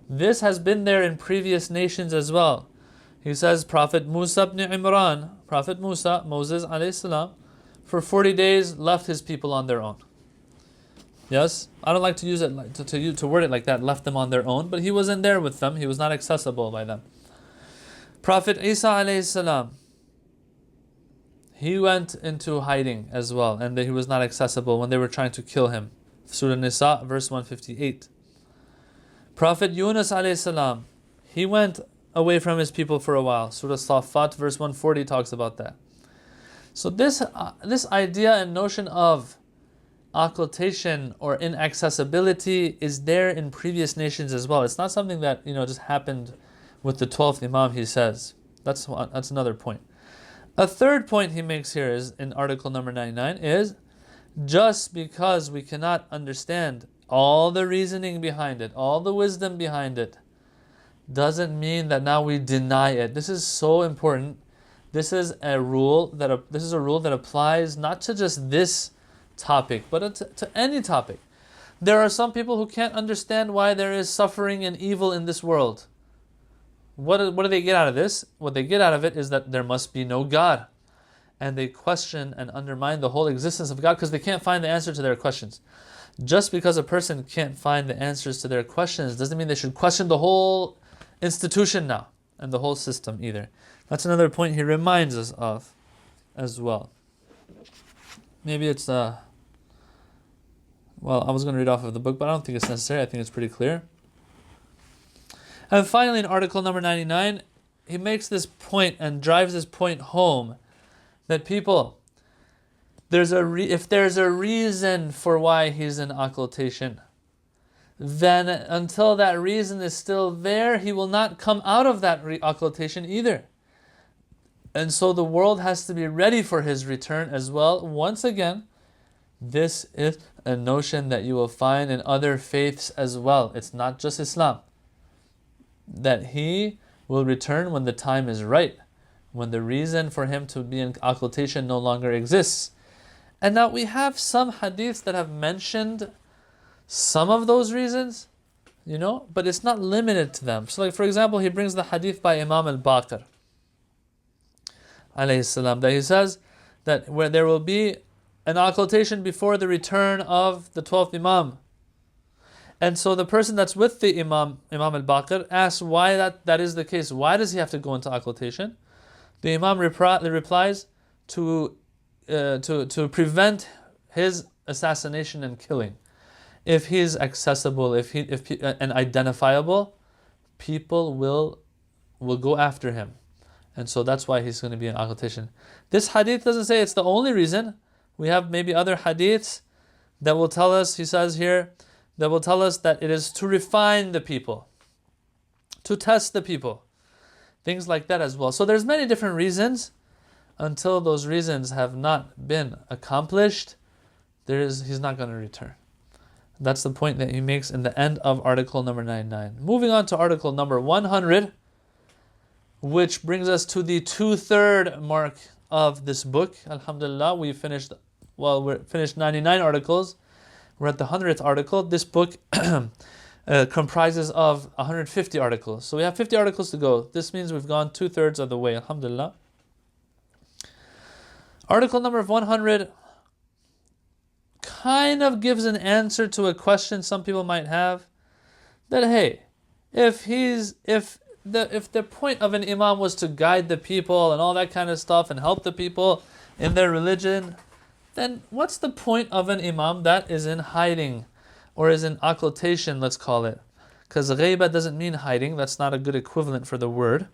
This has been there in previous nations as well. He says Prophet Musa ibn Imran, Prophet Musa, Moses alayhi salam, for 40 days left his people on their own. Yes, I don't like to use it to word it like that, left them on their own, but he wasn't there with them. He was not accessible by them. Prophet Isa alayhi salam, he went into hiding as well, and he was not accessible when they were trying to kill him. Surah Nisa, verse 158. Prophet Yunus alayhi salam, he went away from his people for a while. Surah Safat, verse 140 talks about that. So this idea and notion of occultation or inaccessibility is there in previous nations as well. It's not something that just happened with the 12th Imam, he says. That's another point. A third point he makes here is in article number 99 is, just because we cannot understand all the reasoning behind it, all the wisdom behind it, doesn't mean that now we deny it. This is so important. This is a rule that applies not to just this topic, but to any topic. There are some people who can't understand why there is suffering and evil in this world. What do they get out of this? What they get out of it is that there must be no God. And they question and undermine the whole existence of God because they can't find the answer to their questions. Just because a person can't find the answers to their questions doesn't mean they should question the whole institution now and the whole system either. That's another point he reminds us of as well. Maybe it's I was going to read off of the book, but I don't think it's necessary. I think it's pretty clear. And finally, in article number 99, he makes this point and drives this point home that people, if there's a reason for why he's in occultation, then until that reason is still there, he will not come out of that occultation either. And so the world has to be ready for his return as well. Once again, this is a notion that you will find in other faiths as well. It's not just Islam. That he will return when the time is right, when the reason for him to be in occultation no longer exists. And now we have some hadiths that have mentioned some of those reasons, but it's not limited to them. So like for example, he brings the hadith by Imam al-Baqir alayhi salam, that he says that where there will be an occultation before the return of the 12th Imam. And so the person that's with the Imam al-Baqir, asks why that is the case. Why does he have to go into occultation? The Imam replies to prevent his assassination and killing. If he is accessible, and identifiable, people will go after him. And so that's why he's going to be in occultation. This hadith doesn't say it's the only reason. We have maybe other hadiths that will tell us, he says here, that will tell us that it is to refine the people, to test the people, things like that as well. So there's many different reasons. Until those reasons have not been accomplished, He's not going to return. That's the point that he makes in the end of article number 99. Moving on to article number 100, which brings us to the 2/3 mark of this book. Alhamdulillah, we're finished 99 articles. We're at the 100th article. This book comprises of 150 articles. So we have 50 articles to go. This means we've gone 2/3 of the way. Alhamdulillah. Article number 100 kind of gives an answer to a question some people might have, that hey, if the point of an imam was to guide the people and all that kind of stuff and help the people in their religion, then what's the point of an imam that is in hiding or is in occultation, let's call it? Because ghaiba doesn't mean hiding. That's not a good equivalent for the word.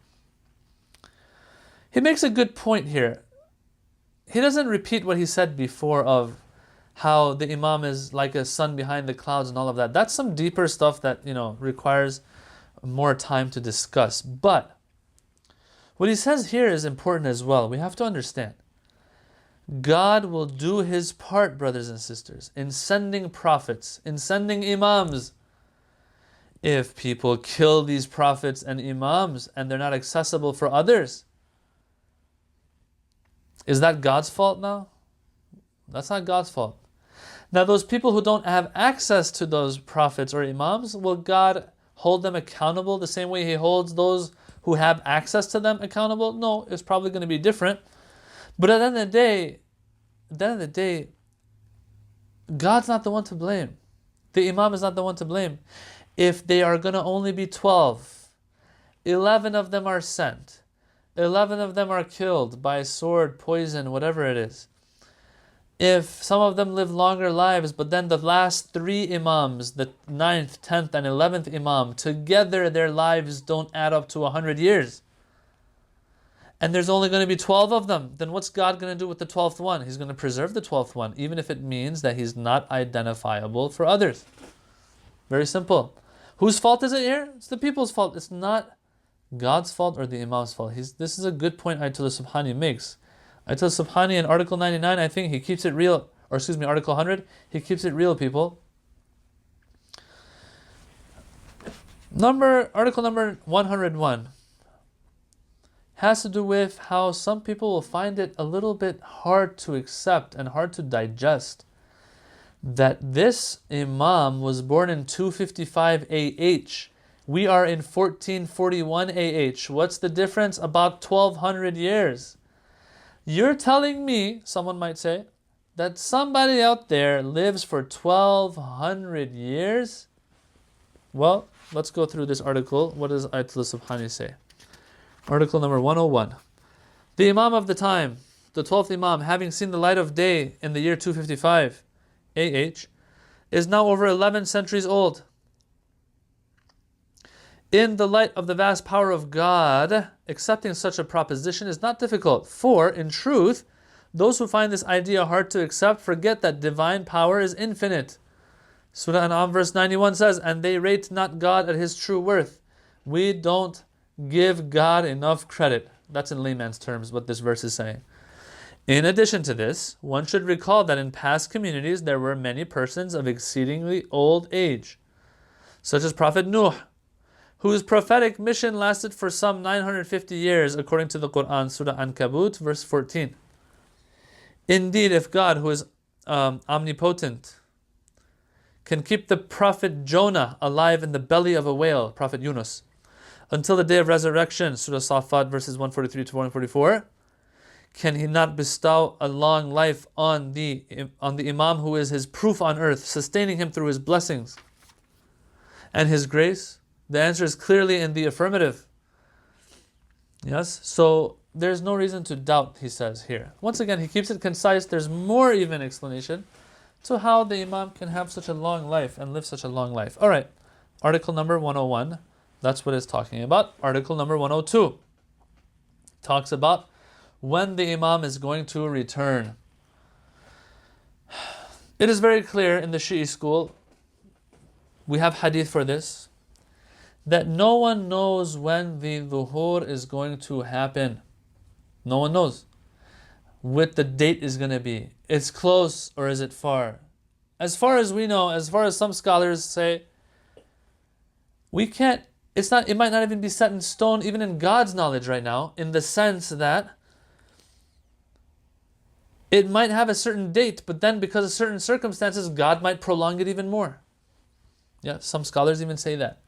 He makes a good point here. He doesn't repeat what he said before of how the imam is like a sun behind the clouds and all of that. That's some deeper stuff that, requires more time to discuss. But what he says here is important as well. We have to understand, God will do his part, brothers and sisters, in sending prophets, in sending imams. If people kill these prophets and imams and they're not accessible for others, is that God's fault now? That's not God's fault. Now, those people who don't have access to those prophets or imams, will God hold them accountable the same way he holds those who have access to them accountable? No, it's probably going to be different. But at the end of the day, God's not the one to blame. The imam is not the one to blame. If they are going to only be 12, 11 of them are sent, 11 of them are killed by sword, poison, whatever it is. If some of them live longer lives, but then the last 3 imams, the 9th, 10th, and 11th imam, together their lives don't add up to 100 years, and there's only going to be 12 of them, then what's God going to do with the 12th one? He's going to preserve the 12th one, even if it means that he's not identifiable for others. Very simple. Whose fault is it here? It's the people's fault. It's not God's fault or the imam's fault. This is a good point Ayatollah Subhani makes. Ayatollah Subhani in Article 99, I think he keeps it real, Article 100, he keeps it real, people. Article number 101 has to do with how some people will find it a little bit hard to accept and hard to digest that this imam was born in 255 AH. We are in 1441 AH. What's the difference? About 1200 years. You're telling me, someone might say, that somebody out there lives for 1200 years? Well, let's go through this article. What does Ayatollah Subhani say? Article number 101. The imam of the time, the 12th imam, having seen the light of day in the year 255 AH, is now over 11 centuries old. In the light of the vast power of God, accepting such a proposition is not difficult, for, in truth, those who find this idea hard to accept forget that divine power is infinite. Surah An'am verse 91 says, and they rate not God at his true worth. We don't give God enough credit. That's in layman's terms what this verse is saying. In addition to this, one should recall that in past communities there were many persons of exceedingly old age, such as Prophet Nuh, whose prophetic mission lasted for some 950 years, according to the Quran, Surah Ankabut, verse 14. Indeed, if God, who is omnipotent, can keep the Prophet Jonah alive in the belly of a whale, Prophet Yunus, until the day of resurrection, Surah Safat, verses 143 to 144, can he not bestow a long life on the Imam who is his proof on earth, sustaining him through his blessings and his grace? The answer is clearly in the affirmative. Yes, so there's no reason to doubt, he says here. Once again, he keeps it concise. There's more even explanation to how the Imam can have such a long life and live such a long life. All right, article number 101, that's what it's talking about. Article number 102 talks about when the Imam is going to return. It is very clear in the Shi'i school, we have hadith for this, that no one knows when the dhuhur is going to happen. No one knows. what the date is going to be. It's close or is it far? As far as we know, as far as some scholars say, we can't, it might not even be set in stone, even in God's knowledge right now, in the sense that it might have a certain date, but then because of certain circumstances, God might prolong it even more. Yeah, some scholars even say that.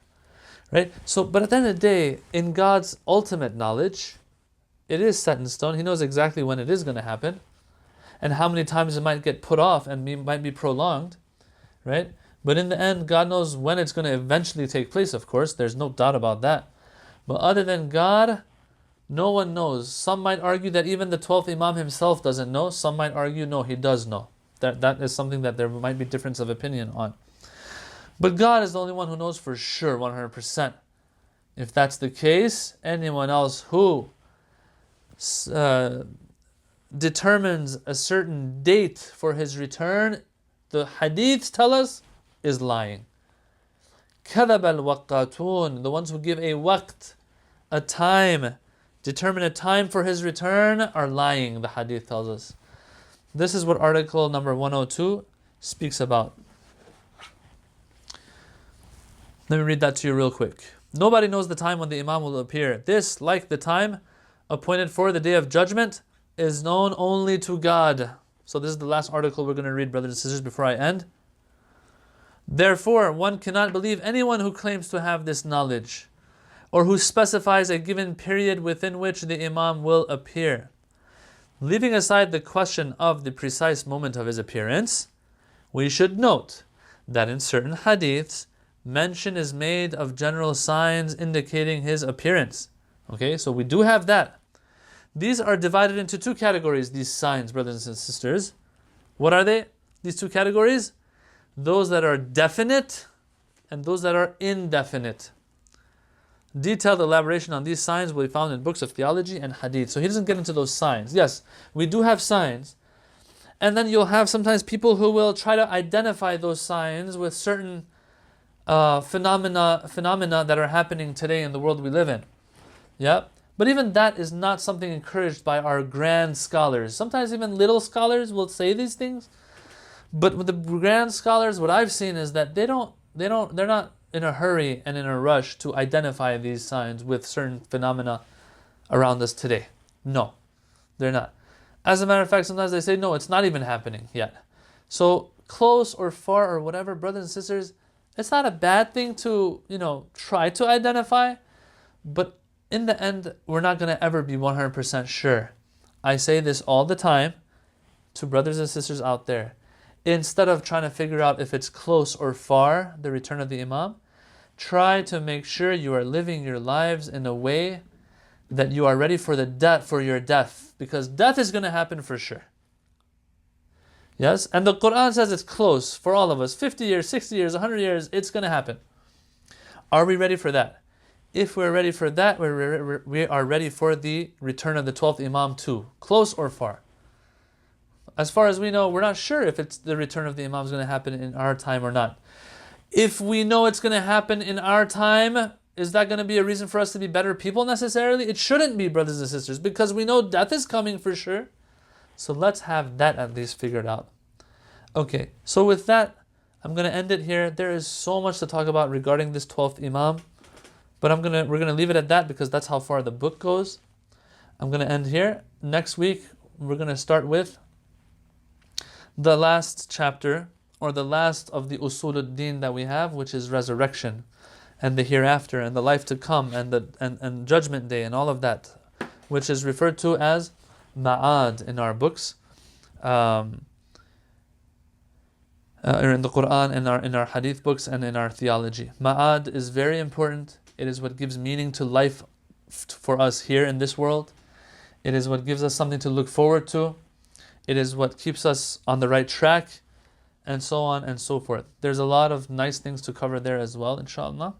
Right? So, but at the end of the day, in God's ultimate knowledge, it is set in stone. He knows exactly when it is going to happen and how many times it might get put off and might be prolonged. Right? But in the end, God knows when it's going to eventually take place, of course. There's no doubt about that. But other than God, no one knows. Some might argue that even the 12th Imam himself doesn't know. Some might argue, no, he does know. That is something that there might be difference of opinion on. But God is the only one who knows for sure, 100%. If that's the case, anyone else who determines a certain date for his return, the Hadiths tell us, is lying. كَذَبَ الْوَقَّاتُونَ, the ones who give a waqt, a time, determine a time for his return, are lying, the Hadith tells us. This is what article number 102 speaks about. Let me read that to you real quick. Nobody knows the time when the Imam will appear. This, like the time appointed for the Day of Judgment, is known only to God. So this is the last article we're going to read, brothers and sisters, before I end. Therefore, one cannot believe anyone who claims to have this knowledge, or who specifies a given period within which the Imam will appear. Leaving aside the question of the precise moment of his appearance, we should note that in certain hadiths, mention is made of general signs indicating his appearance. Okay, so we do have that. These are divided into two categories, these signs, brothers and sisters. What are they? These two categories? Those that are definite and those that are indefinite. Detailed elaboration on these signs will be found in books of theology and hadith. So he doesn't get into those signs. Yes, we do have signs. And then you'll have sometimes people who will try to identify those signs with certain phenomena that are happening today in the world we live in. Yeah? But even that is not something encouraged by our grand scholars. Sometimes even little scholars will say these things. But with the grand scholars, what I've seen is that they're not in a hurry and in a rush to identify these signs with certain phenomena around us today. No, they're not. As a matter of fact, sometimes they say, no, it's not even happening yet. So close or far or whatever, brothers and sisters, it's not a bad thing to, try to identify, but in the end, we're not going to ever be 100% sure. I say this all the time to brothers and sisters out there. Instead of trying to figure out if it's close or far, the return of the Imam, try to make sure you are living your lives in a way that you are ready for your death, because death is going to happen for sure. Yes, and the Quran says it's close for all of us. 50 years, 60 years, 100 years, it's going to happen. Are we ready for that? If we're ready for that, we are ready for the return of the 12th Imam too, close or far. As far as we know, we're not sure if it's the return of the Imam is going to happen in our time or not. If we know it's going to happen in our time, is that going to be a reason for us to be better people necessarily? It shouldn't be, brothers and sisters, because we know death is coming for sure. So let's have that at least figured out. Okay, so with that, I'm going to end it here. There is so much to talk about regarding this 12th Imam, but we're going to leave it at that because that's how far the book goes. I'm going to end here. Next week, we're going to start with the last chapter, or the last of the Usuluddin that we have, which is resurrection and the hereafter and the life to come and judgment day and all of that, which is referred to as Ma'ad in our books, or in the Quran, in our hadith books, and in our theology. Ma'ad is very important. It is what gives meaning to life for us here in this world. It is what gives us something to look forward to. It is what keeps us on the right track, and so on and so forth. There's a lot of nice things to cover there as well, inshallah.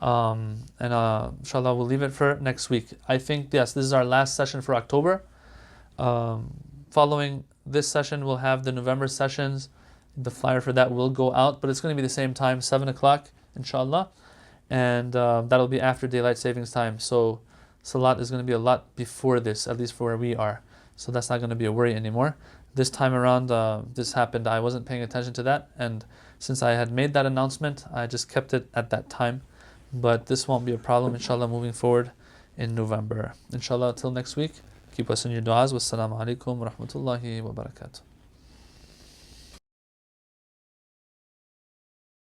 Inshallah, we'll leave it for next week. I think, yes, this is our last session for October. Following this session, we'll have the November sessions. The flyer for that will go out, but it's going to be the same time, 7 o'clock, inshallah. And that'll be after daylight savings time. So Salat is going to be a lot before this, at least for where we are. So that's not going to be a worry anymore. This time around, this happened, I wasn't paying attention to that, and since I had made that announcement, I just kept it at that time. But this won't be a problem, inshallah, moving forward in November. Inshallah, till next week, keep us in your du'as. Wassalamu alaikum wa rahmatullahi wa barakatuh.